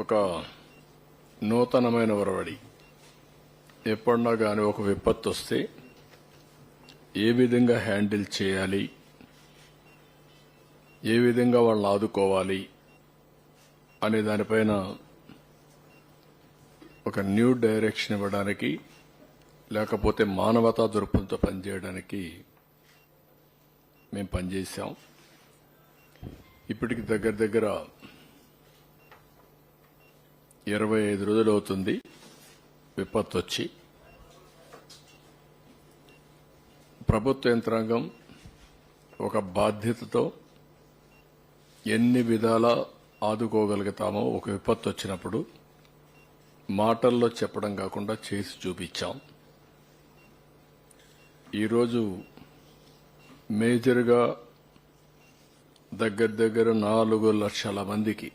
ఒక నూతనమైన ఒరవడి. ఎప్పుడన్నా కానీ ఒక విపత్తు వస్తే ఏ విధంగా హ్యాండిల్ చేయాలి, ఏ విధంగా వాళ్ళని ఆదుకోవాలి అనే దానిపైన ఒక న్యూ డైరెక్షన్ ఇవ్వడానికి, లేకపోతే మానవతా దృక్పథంతో పనిచేయడానికి మేము పనిచేశాం. ఇప్పటికి దగ్గర దగ్గర 25 రోజులు అవుతుంది విపత్తు వచ్చి. ప్రభుత్వ యంత్రాంగం ఒక బాధ్యతతో ఎన్ని విధాలా ఆదుకోగలుగుతామో ఒక విపత్తు వచ్చినప్పుడు మాటల్లో చెప్పడం కాకుండా చేసి చూపించాం. ఈరోజు మేజర్గా దగ్గర దగ్గర 4 లక్షల మందికి